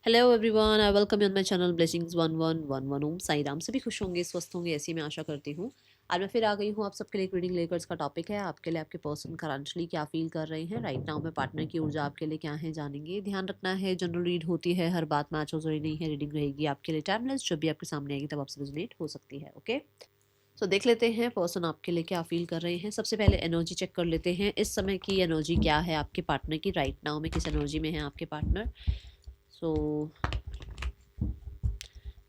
Hello everyone, I welcome you on my channel blessings 1111 ओम साई राम। सभी खुश होंगे, स्वस्थ होंगे, ऐसी मैं आशा करती हूँ। आज मैं फिर आ गई हूँ आप सबके लिए एक रीडिंग लेकर। इसका टॉपिक है आपके लिए आपके पर्सन करंटली क्या फील कर रहे हैं राइट नाउ में, पार्टनर की ऊर्जा आपके लिए क्या है जानेंगे। ध्यान रखना है, जनरल रीड होती है, हर बात मैच हो जरूरी नहीं है। रीडिंग रहेगी आपके लिए टाइमलेस, जब भी आपके सामने आएगी तब आपसे रेजोनेट हो सकती है। ओके, तो देख लेते हैं पर्सन आपके लिए क्या फील कर रहे हैं। सबसे पहले एनर्जी चेक कर लेते हैं, इस समय की एनर्जी क्या है आपके पार्टनर की राइट नाउ में, किस एनर्जी में है आपके पार्टनर। सो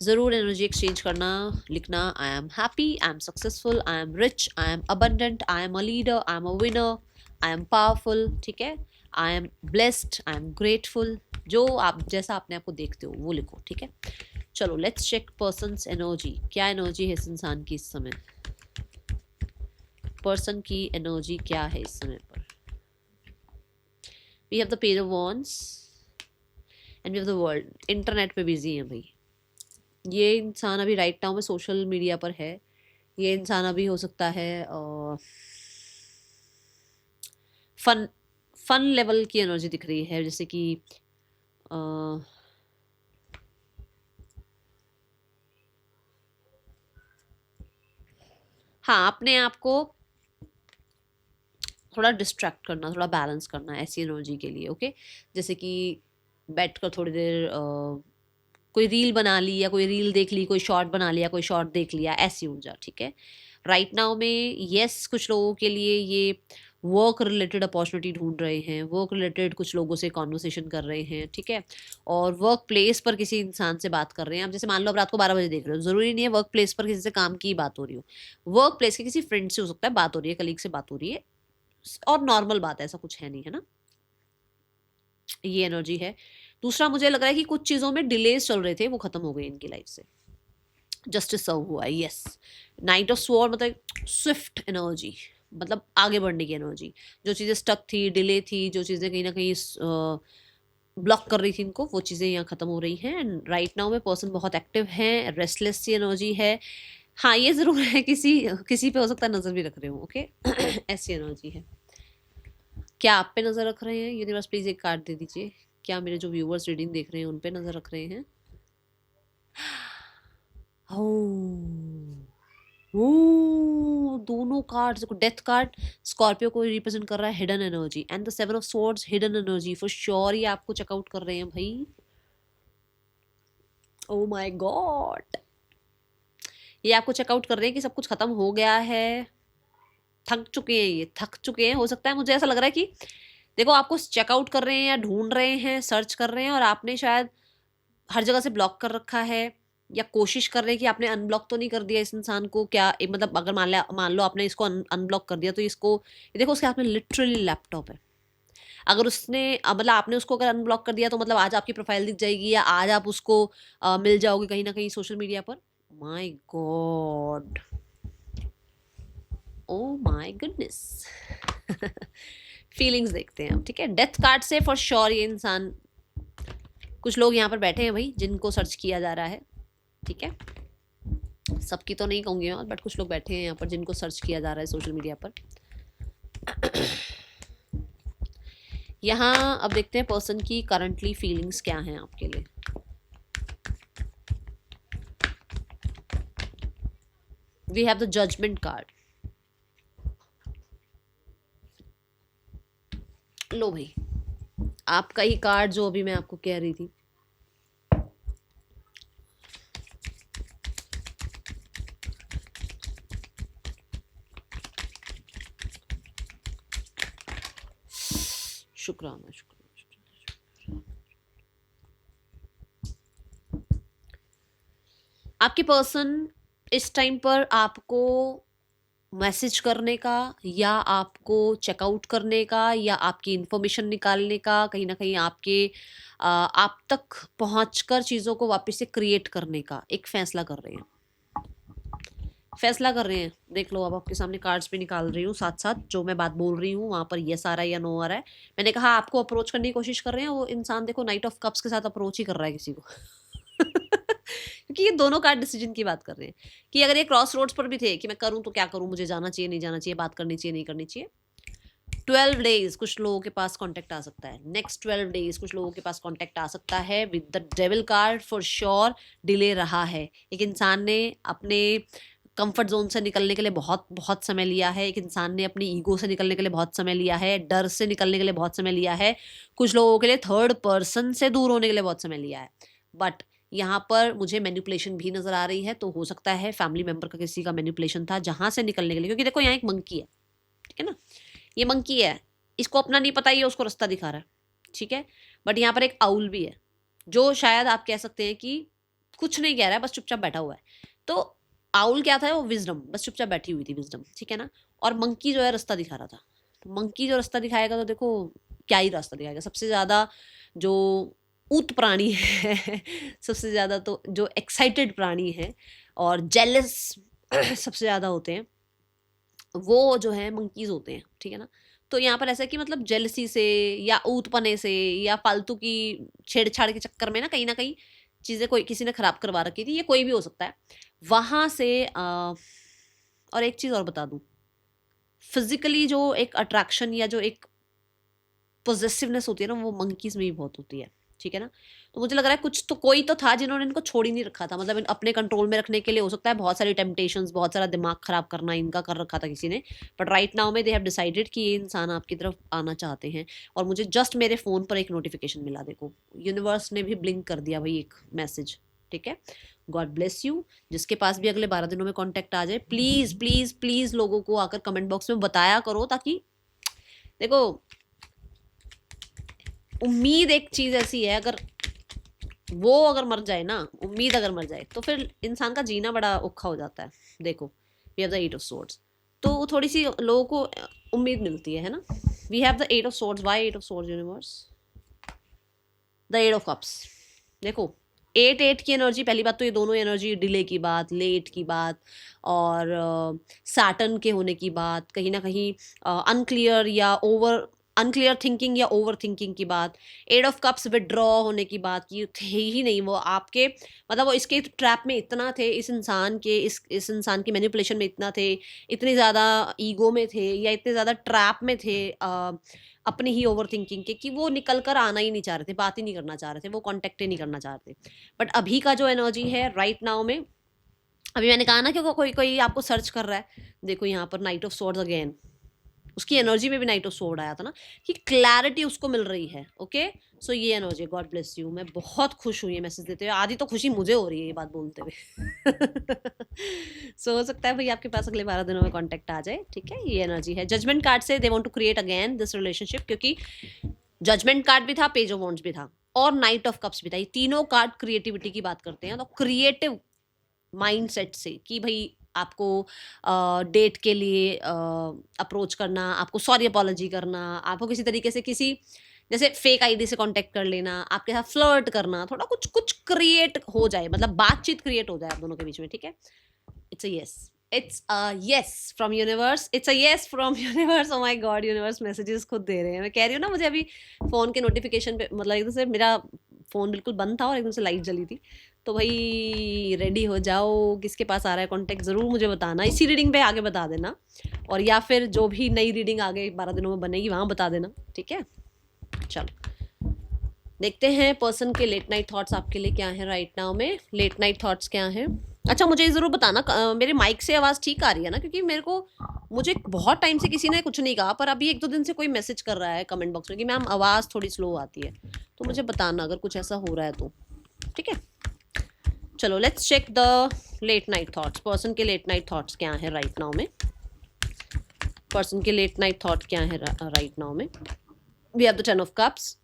ज़रूर एनर्जी एक्सचेंज करना, लिखना I am happy, I am successful, I am rich, I am abundant, I am a leader, I am a winner, I am powerful. ठीक है, I am blessed, I am grateful. जो आप जैसा अपने आप को देखते हो वो लिखो। ठीक है, चलो लेट्स चेक पर्सन्स एनर्जी। क्या एनर्जी है इस इंसान की इस समय, पर्सन की एनर्जी क्या है इस समय पर। We have the page of wands and we have the world. Internet पे बिजी है भाई ये इंसान, अभी राइट नाउ में सोशल मीडिया पर है। ये इंसान अभी हो सकता है फन फन लेवल की एनर्जी दिख रही है, जैसे कि अ, हाँ, अपने आप को थोड़ा डिस्ट्रैक्ट करना, थोड़ा बैलेंस करना ऐसी एनर्जी के लिए। ओके, जैसे कि बैठ कर थोड़ी देर कोई रील बना ली, या कोई रील देख ली, कोई शॉर्ट बना लिया, कोई शॉर्ट देख लिया, ऐसी ऊर्जा। ठीक है, राइट नाउ में यस कुछ लोगों के लिए ये वर्क रिलेटेड अपॉर्चुनिटी ढूंढ रहे हैं, वर्क रिलेटेड कुछ लोगों से कॉन्वर्सेशन कर रहे हैं। ठीक है, और वर्क प्लेस पर किसी इंसान से बात कर रहे हैं। अब जैसे मान लो अब रात को 12 बजे देख रहे हो, जरूरी नहीं है वर्क प्लेस पर किसी से काम की बात हो रही हो। वर्क प्लेस के किसी फ्रेंड से हो सकता है बात हो रही है, कलीग से बात हो रही है, और नॉर्मल बात है, ऐसा कुछ है नहीं, है ना। ये एनर्जी है। दूसरा, मुझे लग रहा है कि कुछ चीज़ों में डिलेज चल रहे थे, वो खत्म हो गए इनकी लाइफ से, जस्टिस सर्व हुआ है। यस, नाइट ऑफ स्वॉर्ड मतलब स्विफ्ट एनर्जी, मतलब आगे बढ़ने की एनर्जी। जो चीज़ें स्टक थी, डिले थी, जो चीज़ें कहीं ना कहीं ब्लॉक कर रही थी इनको, वो चीज़ें यहाँ खत्म हो रही हैं। एंड राइट नाउ में पर्सन बहुत एक्टिव है, रेस्टलेस सी एनर्जी है। हाँ, ये ज़रूर है, किसी किसी पे हो सकता है नज़र भी रख रहे हो। ओके ऐसी एनर्जी है। क्या आप पे नज़र रख रहे हैं यूनिवर्स, प्लीज़ एक कार्ड दे दीजिए। क्या मेरे जो व्यूवर्स रीडिंग देख रहे हैं उन पे नज़र रख रहे हैं। ओ, दोनों कार्ड देखो, डेथ कार्ड स्कॉर्पियो को रिप्रेजेंट कर रहा है, hidden energy, and the seven of swords hidden energy. For sure ये आपको चेकआउट कर रहे हैं भाई। ओ माय गॉड, ये आपको चेकआउट कर रहे हैं कि सब कुछ खत्म हो गया है, थक चुके हैं, ये थक चुके हैं। हो सकता है, मुझे ऐसा लग रहा है कि देखो आपको चेकआउट कर रहे हैं या ढूंढ रहे हैं, सर्च कर रहे हैं, और आपने शायद हर जगह से ब्लॉक कर रखा है, या कोशिश कर रहे हैं कि आपने अनब्लॉक तो नहीं कर दिया इस इंसान को। क्या मतलब अगर मान लो आपने इसको अनब्लॉक कर दिया, तो इसको ये देखो, उसके हाथ में लिटरली लैपटॉप है। अगर उसने मतलब आपने उसको अगर अनब्लॉक कर दिया, तो मतलब आज आपकी प्रोफाइल दिख जाएगी, या आज आप उसको मिल जाओगे कहीं ना कहीं सोशल मीडिया पर। My God, oh my goodness feelings देखते हैं हम। ठीक है, डेथ कार्ड से फॉर श्योर ये इंसान, कुछ लोग यहाँ पर बैठे हैं भाई जिनको सर्च किया जा रहा है। ठीक है, सबकी तो नहीं कहूँगी मैं, बट कुछ लोग बैठे हैं यहाँ पर जिनको सर्च किया जा रहा है सोशल मीडिया पर। यहाँ अब देखते हैं पर्सन की करंटली फीलिंग्स क्या हैं आपके लिए। We have the judgement card. लो भाई, आपका ही कार्ड जो अभी मैं आपको कह रही थी। शुक्राना शुक्राना शुक्राना। आपके पर्सन इस टाइम पर आपको मैसेज करने का, या आपको चेकआउट करने का, या आपकी इंफॉर्मेशन निकालने का, कहीं ना कहीं आपके आप तक पहुंचकर चीज़ों को वापस से क्रिएट करने का एक फैसला कर रहे हैं। फैसला कर रहे हैं, देख लो। अब आपके सामने कार्ड्स भी निकाल रही हूँ साथ साथ, जो मैं बात बोल रही हूँ वहाँ पर यस आ रहा है या नो आ रहा है। मैंने कहा आपको अप्रोच करने की कोशिश कर रहे हैं, वो इंसान देखो नाइट ऑफ कप्स के साथ अप्रोच ही कर रहा है किसी को क्योंकि ये दोनों कार्ड डिसीजन की बात कर रहे हैं, कि अगर ये क्रॉस रोड्स पर भी थे कि मैं करूँ तो क्या करूँ, मुझे जाना चाहिए नहीं जाना चाहिए, बात करनी चाहिए नहीं करनी चाहिए, 12 डेज कुछ लोगों के पास कांटेक्ट आ सकता है, नेक्स्ट 12 डेज कुछ लोगों के पास कांटेक्ट आ सकता है with the devil card. For sure delay रहा है, एक इंसान ने अपने कंफर्ट जोन से निकलने के लिए बहुत बहुत समय लिया है, एक इंसान ने अपनी ईगो से निकलने के लिए बहुत समय लिया है, डर से निकलने के लिए बहुत समय लिया है, कुछ लोगों के लिए थर्ड पर्सन से दूर होने के लिए बहुत समय लिया है। बट यहाँ पर मुझे मैनिपुलेशन भी नजर आ रही है, तो हो सकता है फैमिली मेंबर का किसी का मैनिपुलेशन था जहां से निकलने के लिए, क्योंकि देखो यहाँ एक मंकी है, ठीक है ना, ये मंकी है, इसको अपना नहीं पता, ये उसको रास्ता दिखा रहा है, ठीक है। बट यहाँ पर एक आउल भी है जो शायद आप कह सकते हैं कि कुछ नहीं कह रहा है, बस चुपचाप बैठा हुआ है। तो आउल क्या था, वो विजडम, बस चुपचाप बैठी हुई थी विजडम, ठीक है ना। और मंकी जो है रास्ता दिखा रहा था। तो मंकी जो रास्ता दिखाएगा तो देखो क्या ही रास्ता दिखाएगा, सबसे ज्यादा जो ऊत प्राणी है सबसे ज्यादा तो जो एक्साइटेड प्राणी है और जेलस सबसे ज्यादा होते हैं, वो जो है मंकीज होते हैं, ठीक है ना। तो यहाँ पर ऐसा है कि मतलब जेलसी से या ऊतपने से या फालतू की छेड़छाड़ के चक्कर में ना कहीं चीजें कोई किसी ने खराब करवा रखी थी, ये कोई भी हो सकता है वहां से। और एक चीज और बता दूं, फिजिकली जो एक अट्रैक्शन या जो एक पोजेसिवनेस होती है ना, वो मंकीज में भी बहुत होती है, ठीक है ना। तो मुझे लग रहा है कुछ तो कोई तो था जिन्होंने इनको छोड़ ही नहीं रखा था, मतलब अपने कंट्रोल में रखने के लिए हो सकता है बहुत सारी टेम्पटेशंस, बहुत सारा दिमाग खराब करना इनका कर रखा था किसी ने। बट राइट नाउ में दे हैव डिसाइडेड कि ये इंसान आपकी तरफ आना चाहते हैं। और मुझे जस्ट मेरे फोन पर एक नोटिफिकेशन मिला, देखो यूनिवर्स ने भी ब्लिंक कर दिया भाई एक मैसेज, ठीक है। God bless you. जिसके पास भी अगले 12 दिनों में कॉन्टेक्ट आ जाए, प्लीज प्लीज प्लीज लोगों को आकर कमेंट बॉक्स में बताया करो, ताकि देखो उम्मीद एक चीज ऐसी है, अगर मर जाए ना, उम्मीद अगर मर जाए तो फिर इंसान का जीना बड़ा औखा हो जाता है। देखो we have the 8 of swords, तो थोड़ी सी लोगों को उम्मीद मिलती है ना। We have the 8 of swords, why 8 of swords universe, the 8 of cups. देखो 8 की एनर्जी, पहली बात तो ये दोनों एनर्जी, डिले की बात, लेट की बात और सैटर्न के होने की बात, कहीं ना कहीं अनक्लियर थिंकिंग या ओवर थिंकिंग की बात, 8 ऑफ कप्स विड्रॉ होने की बात, कि थे ही नहीं वो आपके, मतलब वो इसके ट्रैप में इतना थे, इस इंसान के इस इंसान की मैनिपुलेशन में इतना थे, इतनी ज़्यादा ईगो में थे या इतने ज़्यादा ट्रैप में थे अपनी ही ओवर थिंकिंग के, कि वो निकल कर आना ही नहीं चाह रहे थे, बात ही नहीं करना चाह रहे थे, वो कॉन्टेक्ट ही नहीं करना चाह रहे थे। बट अभी का जो एनर्जी है राइट नाउ में, अभी मैंने कहा ना कि कोई कोई आपको सर्च कर रहा है, देखो यहाँ पर नाइट ऑफ स्वॉर्ड्स अगेन, उसकी एनर्जी में भी नाइट ऑफ स्वॉर्ड आया था ना, कि क्लैरिटी उसको मिल रही है। ओके सो ये एनर्जी, गॉड ब्लेस यू। मैं बहुत खुश हुई है मैसेज देते हुए, आधी तो खुशी मुझे हो रही है ये बात बोलते हुए सो हो सकता है भाई आपके पास अगले 12 दिनों में कॉन्टेक्ट आ जाए, ठीक है। ये एनर्जी है जजमेंट कार्ड से, they want to create again this relationship, क्योंकि जजमेंट कार्ड भी था, पेज ऑफ वॉन्ड्स भी था और नाइट ऑफ कप्स भी था। ये तीनों कार्ड क्रिएटिविटी की बात करते हैं, तो क्रिएटिव माइंडसेट से कि भाई आपको डेट के लिए अप्रोच करना, आपको सॉरी अपोलॉजी करना, आपको किसी तरीके से किसी जैसे फेक आईडी से कांटेक्ट कर लेना, आपके साथ फ्लर्ट करना, थोड़ा कुछ कुछ क्रिएट हो जाए, मतलब बातचीत क्रिएट हो जाए आप दोनों के बीच में, ठीक है। It's a yes, it's a yes from universe, it's a yes from universe. Oh my God, universe messages खुद दे रहे हैं। मैं कह रही हूँ ना, मुझे अभी फोन के नोटिफिकेशन पे मतलब एकदम से मेरा फोन बिल्कुल बंद था और एकदम से लाइट जली थी, तो भाई रेडी हो जाओ, किसके पास आ रहा है कॉन्टेक्ट ज़रूर मुझे बताना, इसी रीडिंग पे आगे बता देना, और या फिर जो भी नई रीडिंग आगे 12 दिनों में बनेगी वहाँ बता देना, ठीक है। चलो देखते हैं पर्सन के लेट नाइट थॉट्स आपके लिए क्या है राइट नाउ में। लेट नाइट थॉट्स क्या है? अच्छा मुझे ज़रूर बताना मेरे माइक से आवाज़ ठीक आ रही है ना, क्योंकि मुझे बहुत टाइम से किसी ने कुछ नहीं कहा, पर अभी 1-2 दिन से कोई मैसेज कर रहा है कमेंट बॉक्स में कि मैम आवाज़ थोड़ी स्लो आती है, तो मुझे बताना अगर कुछ ऐसा हो रहा है तो, ठीक है। चलो let's check the late night thoughts. Person के लेट नाइट थॉट्स क्या है राइट नाउ में? पर्सन के लेट नाइट थॉट क्या है राइट नाउ में? We have the 10 of cups,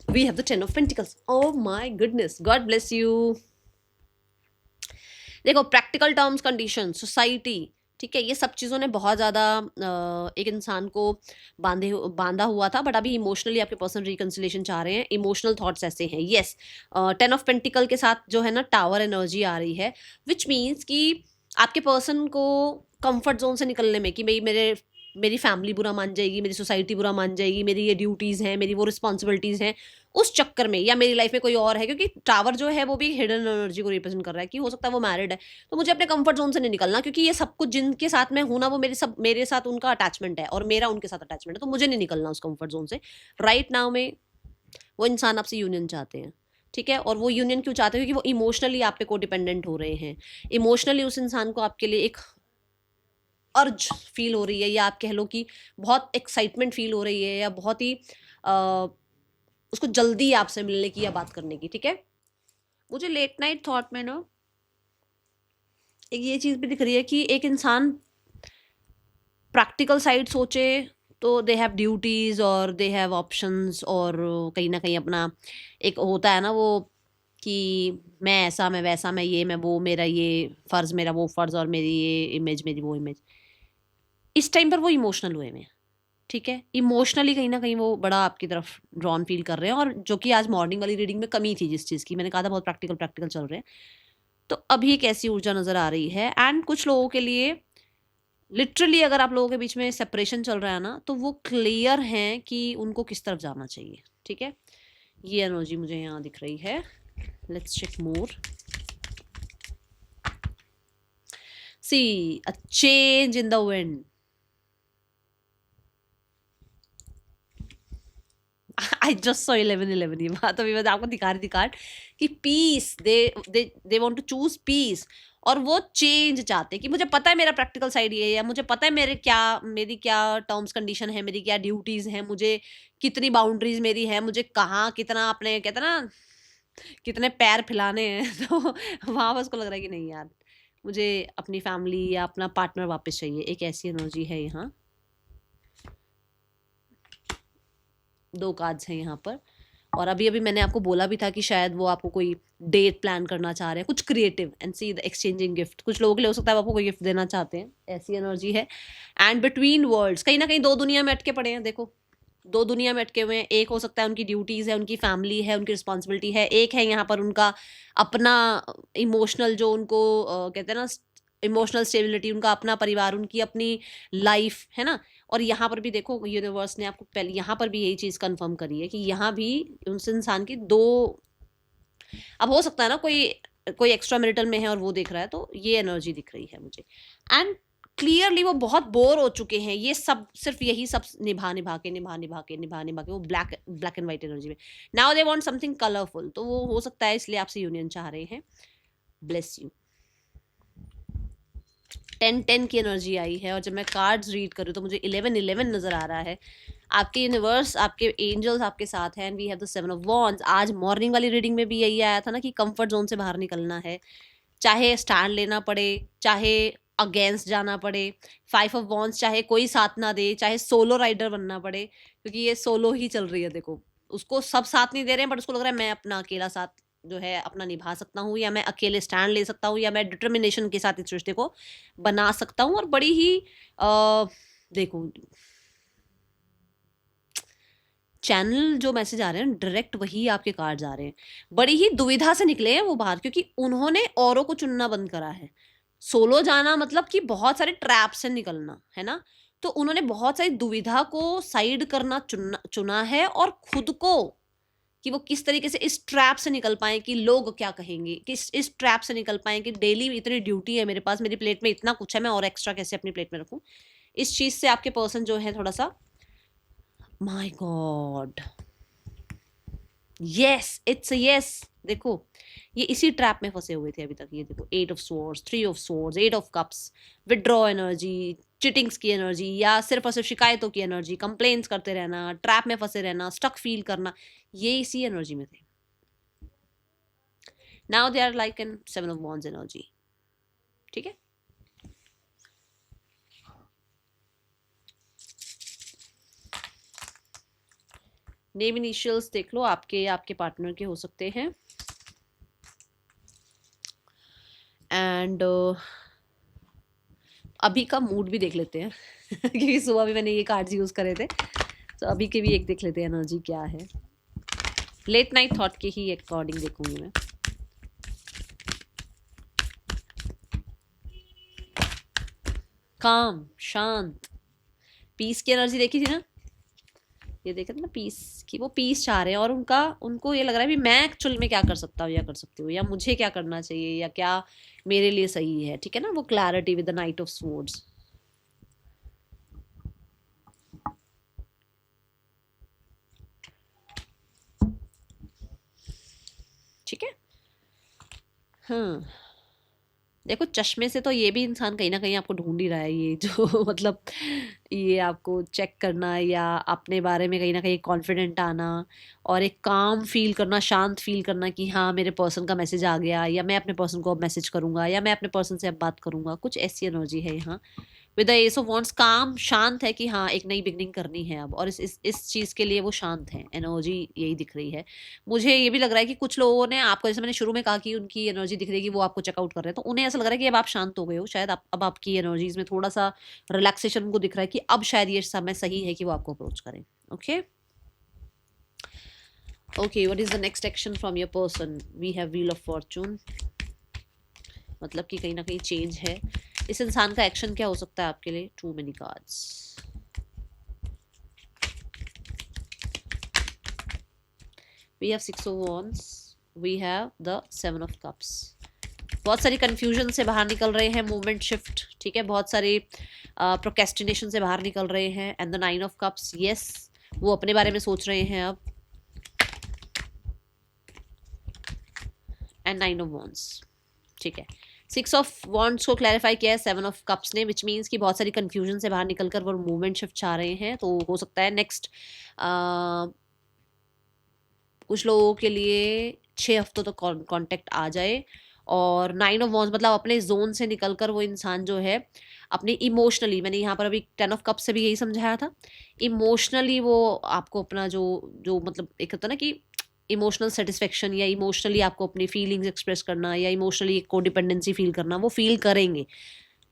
we have the 10 of pentacles. Oh my goodness, god bless you. देखो practical terms, condition, society, ठीक है, ये सब चीज़ों ने बहुत ज़्यादा एक इंसान को बांधा हुआ था, बट अभी इमोशनली आपके पर्सन रिकंसिलेशन चाह रहे हैं। इमोशनल थॉट्स ऐसे हैं, येस 10 ऑफ पेंटिकल के साथ जो है ना टावर एनर्जी आ रही है, विच मीन्स कि आपके पर्सन को कंफर्ट जोन से निकलने में, कि भाई मेरी फैमिली बुरा मान जाएगी, मेरी सोसाइटी बुरा मान जाएगी, मेरी ये ड्यूटीज़ हैं, मेरी वो रिस्पॉन्सिबिलिटीज़ हैं, उस चक्कर में, या मेरी लाइफ में कोई और है, क्योंकि टावर जो है वो भी हिडन एनर्जी को रिप्रेजेंट कर रहा है कि हो सकता है वो मैरिड है, तो मुझे अपने कंफर्ट जोन से नहीं निकलना, क्योंकि ये सब कुछ जिनके साथ मैं हूं ना वो मेरे साथ उनका अटैचमेंट है और मेरा उनके साथ अटैचमेंट है, तो मुझे नहीं निकलना उस कंफर्ट जोन से राइट नाउ में। वो इंसान आपसे यूनियन चाहते हैं, ठीक है, और वो यूनियन क्यों चाहते हैं, क्योंकि वो इमोशनली आप पे को डिपेंडेंट हो रहे हैं, इमोशनली उस इंसान को आपके लिए एक अर्ज फील हो रही है, या आप कह लो कि बहुत एक्साइटमेंट फील हो रही है, या बहुत ही उसको जल्दी है आपसे मिलने की या बात करने की, ठीक है। मुझे लेट नाइट थॉट में ना एक ये चीज़ भी दिख रही है कि एक इंसान प्रैक्टिकल साइड सोचे तो दे हैव ड्यूटीज़ और दे हैव ऑप्शंस, और कहीं ना कहीं अपना एक होता है ना वो कि मैं ऐसा, मैं वैसा, मैं ये, मैं वो, मेरा ये फ़र्ज़, मेरा वो फ़र्ज़, और मेरी ये इमेज, मेरी वो इमेज। इस टाइम पर वो इमोशनल हुए में, ठीक है, इमोशनली कहीं ना कहीं वो बड़ा आपकी तरफ ड्रॉन फील कर रहे हैं, और जो कि आज मॉर्निंग वाली रीडिंग में कमी थी जिस चीज़ की, मैंने कहा था बहुत प्रैक्टिकल प्रैक्टिकल चल रहे हैं, तो अभी एक ऐसी ऊर्जा नज़र आ रही है। एंड कुछ लोगों के लिए लिटरली अगर आप लोगों के बीच में सेपरेशन चल रहा है ना, तो वो क्लियर हैं कि उनको किस तरफ जाना चाहिए, ठीक है, ये एनर्जी मुझे यहाँ दिख रही है। Let's check more. See a change in the wind. I just saw 11-11, ये बात अभी मैं आपको दिखा रही कि peace, they want to choose peace, और वो चेंज चाहते हैं कि मुझे पता है मेरा प्रैक्टिकल साइड ये है, या मुझे पता है मेरी क्या टर्म्स कंडीशन है, मेरी क्या ड्यूटीज हैं, मुझे कितनी बाउंड्रीज मेरी है, मुझे कहाँ कितना अपने कहते हैं ना कितने पैर फैलाने हैं तो वहां पर उसको लग रहा है कि नहीं यार, मुझे अपनी फैमिली या अपना पार्टनर वापस चाहिए। एक ऐसी एनर्जी है यहाँ, 2 कार्ड्स हैं यहाँ पर। और अभी अभी मैंने आपको बोला भी था कि शायद वो आपको कोई डेट प्लान करना चाह रहे हैं, कुछ creative, and see the exchanging gift. कुछ लोगों के लिए हो सकता है वो आपको कोई गिफ्ट देना चाहते हैं, ऐसी एनर्जी है। एंड बिटवीन वर्ल्ड्स, कहीं ना कहीं 2 दुनिया में अटके पड़े हैं, देखो 2 दुनिया में अटके हुए हैं। एक हो सकता है उनकी ड्यूटीज है, उनकी फैमिली है, उनकी रिस्पॉन्सिबिलिटी है, एक है यहाँ पर उनका अपना इमोशनल जो उनको कहते हैं ना इमोशनल स्टेबिलिटी, उनका अपना परिवार, उनकी अपनी लाइफ है ना। और यहाँ पर भी देखो यूनिवर्स ने आपको पहले यहाँ पर भी यही चीज़ कंफर्म करी है कि यहाँ भी उस इंसान की 2, अब हो सकता है ना कोई कोई एक्स्ट्रा मैरिटल में है और वो देख रहा है, तो ये एनर्जी दिख रही है मुझे। एंड क्लियरली वो बहुत बोर हो चुके हैं, ये सब सिर्फ यही सब निभा के वो ब्लैक एंड व्हाइट एनर्जी में। Now they want something colourful, तो वो हो सकता है इसलिए आपसे यूनियन चाह रहे हैं। Bless you. 10-10 की एनर्जी आई है, और जब मैं कार्ड्स रीड कर रही हूँ तो मुझे 11-11 नजर आ रहा है। आपके यूनिवर्स, आपके एंजल्स आपके साथ हैं। We have the 7 of wands. आज मॉर्निंग वाली रीडिंग में भी यही आया था ना कि कंफर्ट जोन से बाहर निकलना है, चाहे स्टैंड लेना पड़े, चाहे अगेंस्ट जाना पड़े। 5 ऑफ वॉन्ड्स, चाहे कोई साथ ना दे, चाहे सोलो राइडर बनना पड़े, क्योंकि ये सोलो ही चल रही है। देखो उसको सब साथ नहीं दे रहे हैं, बट उसको लग रहा है मैं अपना अकेला साथ जो है अपना निभा सकता हूँ, या मैं अकेले स्टैंड ले सकता हूँ, या मैं डिटर्मिनेशन के साथ इस रिश्ते को बना सकता हूँ। और बड़ी ही देखो चैनल जो मैसेज आ रहे हैं डायरेक्ट वही आपके कार्ड्स आ रहे हैं। बड़ी ही दुविधा से निकले हैं वो बाहर, क्योंकि उन्होंने औरों को चुनना बंद करा है। सोलो जाना मतलब कि बहुत सारे ट्रैप से निकलना है ना, तो उन्होंने बहुत सारी दुविधा को साइड करना चुना है, और खुद को कि वो किस तरीके से इस ट्रैप से निकल पाए कि लोग क्या कहेंगे, कि इस ट्रैप से निकल पाए कि डेली इतनी ड्यूटी है मेरे पास, मेरी प्लेट में इतना कुछ है, मैं और एक्स्ट्रा कैसे अपनी प्लेट में रखूं। इस चीज से आपके पर्सन जो है थोड़ा सा, my God, yes it's yes. देखो ये इसी ट्रैप में फंसे हुए थे अभी तक। ये देखो 8 of swords, 3 of swords, 8 of cups, withdraw energy, cheatings की एनर्जी, या सिर्फ और सिर्फ शिकायतों की एनर्जी, कंप्लेंट्स करते रहना, ट्रैप में फंसे रहना, स्टक फील करना, ये इसी एनर्जी में थे। Now they are like in 7 of wands energy, ठीक है। नेम इनिशियल्स देख लो, आपके आपके पार्टनर के हो सकते हैं। एंड अभी का मूड भी देख लेते हैं क्योंकि सुबह भी मैंने ये कार्ड्स यूज करे थे, तो अभी के भी एक देख लेते हैं एनर्जी क्या है। लेट नाइट थॉट के ही अकॉर्डिंग देखूंगी मैं। काम, शांत, पीस की एनर्जी देखी थी ना, ये देखे ना पीस की, वो पीस चाह रहे हैं और उनको ये लग रहा है भी मैं एक्चुअल में क्या कर सकता हूँ या कर सकती हूँ, या मुझे क्या करना चाहिए, या क्या मेरे लिए सही है, ठीक है ना, वो clarity with the night of swords. ठीक है। हाँ, देखो चश्मे से तो ये भी इंसान कहीं ना कहीं आपको ढूंढ ही रहा है, ये जो मतलब ये आपको चेक करना या अपने बारे में कहीं ना कहीं कॉन्फिडेंट आना और एक काम फील करना, शांत फील करना कि हाँ मेरे पर्सन का मैसेज आ गया, या मैं अपने पर्सन को अब मैसेज करूंगा, या मैं अपने पर्सन से अब बात करूंगा, कुछ ऐसी एनर्जी है यहाँ with the S of wants. काम शांत है कि हाँ एक नई बिगनिंग करनी है अब, और इस चीज़ के लिए वो शांत है, एनर्जी यही दिख रही है। मुझे ये भी लग रहा है कि कुछ लोगों ने आपको, जैसे मैंने शुरू में कहा कि उनकी एनर्जी दिख रही है कि वो आपको चेकआउट कर रहे हैं, तो उन्हें ऐसा लग रहा है कि अब आप शांत हो गए हो शायद, अब आपकी एनर्जीज में थोड़ा सा रिलैक्सेशन उनको दिख रहा है कि अब शायद ये समय सही है कि वो आपको अप्रोच करें। Okay okay, what is the next action from your person? We have wheel of fortune, मतलब कि कहीं ना कहीं चेंज है। इस इंसान का एक्शन क्या हो सकता है आपके लिए? Too many cards. We have six of wands, we have the seven of cups. बहुत सारी कंफ्यूजन से बाहर निकल रहे हैं, मूवमेंट शिफ्ट, ठीक है, बहुत सारे प्रोकेस्टिनेशन से बाहर निकल रहे हैं। And the nine of cups, yes वो अपने बारे में सोच रहे हैं अब। एंड नाइन ऑफ वॉन्ड्स, ठीक है। सिक्स ऑफ वॉन्ड्स को क्लैरिफाई किया है सेवन ऑफ कप्स ने, विच मीन्स कि बहुत सारी कंफ्यूजन से बाहर निकलकर वो मूवमेंट शिफ्ट चाह रहे हैं। तो हो सकता है नेक्स्ट कुछ लोगों के लिए 6 हफ्तों तक कांटेक्ट आ जाए। और नाइन ऑफ वॉन्ड्स मतलब अपने जोन से निकलकर वो इंसान जो है अपनी इमोशनली, मैंने यहाँ पर अभी 10 ऑफ कप से भी यही समझाया था, इमोशनली वो आपको अपना जो जो मतलब एक होता है ना कि इमोशनल सेटिस्फेक्शन, या इमोशनली आपको अपनी फीलिंग्स एक्सप्रेस करना, या इमोशनली एक कोडिपेंडेंसी फील करना, वो फील करेंगे।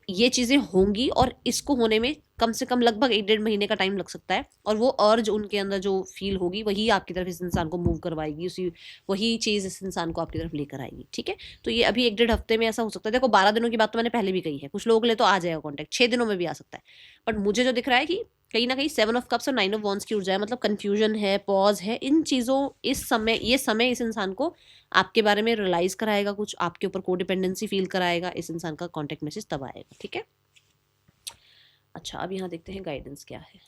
ये चीज़ें होंगी और इसको होने में कम से कम लगभग 1-1.5 महीने का टाइम लग सकता है। और वो अर्ज उनके अंदर जो फील होगी वही आपकी तरफ इस इंसान को मूव करवाएगी, उसी वही चीज़ इस इंसान को आपकी तरफ लेकर आएगी। ठीक है, तो ये अभी 1-1.5 हफ्ते में ऐसा हो सकता है। देखो 12 दिनों की बात तो मैंने पहले भी कही है, कुछ लोगों के लिए तो आ जाएगा कॉन्टेक्ट, 6 दिनों में भी आ सकता है। बट मुझे जो दिख रहा है कि कहीं ना कहीं 7 ऑफ कप्स और 9 ऑफ वॉन्ड्स की ऊर्जा है, मतलब कंफ्यूजन है, पॉज है, इन चीज़ों इस समय, ये समय इस इंसान को आपके बारे में रियलाइज कराएगा, कुछ आपके ऊपर कोडिपेंडेंसी फील कराएगा। इस इंसान का कॉन्टेक्ट मैसेज तब आएगा। ठीक है, अच्छा अब यहाँ देखते हैं गाइडेंस क्या है।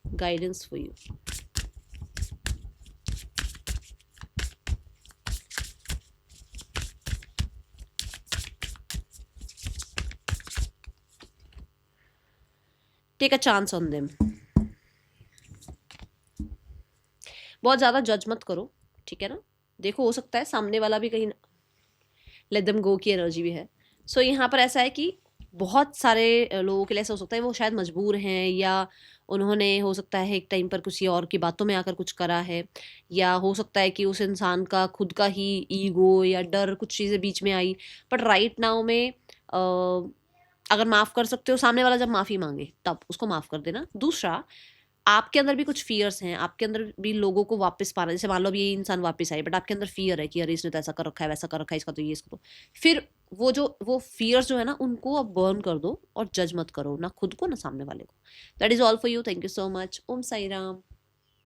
Guidance for you, take a chance on them. बहुत ज़्यादा जज मत करो, ठीक है ना। देखो हो सकता है सामने वाला भी कहीं, लेट देम गो की एनर्जी भी है। सो यहाँ पर ऐसा है कि बहुत सारे लोगों के लिए ऐसा हो सकता है वो शायद मजबूर हैं, या उन्होंने हो सकता है एक टाइम पर किसी और की बातों में आकर कुछ करा है, या हो सकता है कि उस इंसान का खुद का ही ईगो या डर, कुछ चीज़ें बीच में आई। बट राइट नाउ में अगर माफ़ कर सकते हो, सामने वाला जब माफ़ी मांगे तब उसको माफ़ कर देना। दूसरा, आपके अंदर भी कुछ फियर्स हैं, आपके अंदर भी लोगों को वापस पाना। जैसे मान लो अब ये इंसान वापस आए, बट आपके अंदर फियर है कि अरे इसने तो ऐसा कर रखा है, वैसा कर रखा है, इसका तो ये, इसको तो, फिर वो फियर्स जो है ना उनको अब बर्न कर दो और जज मत करो, ना खुद को ना सामने वाले को। That is all for you. Thank you so much. Om Sai Ram.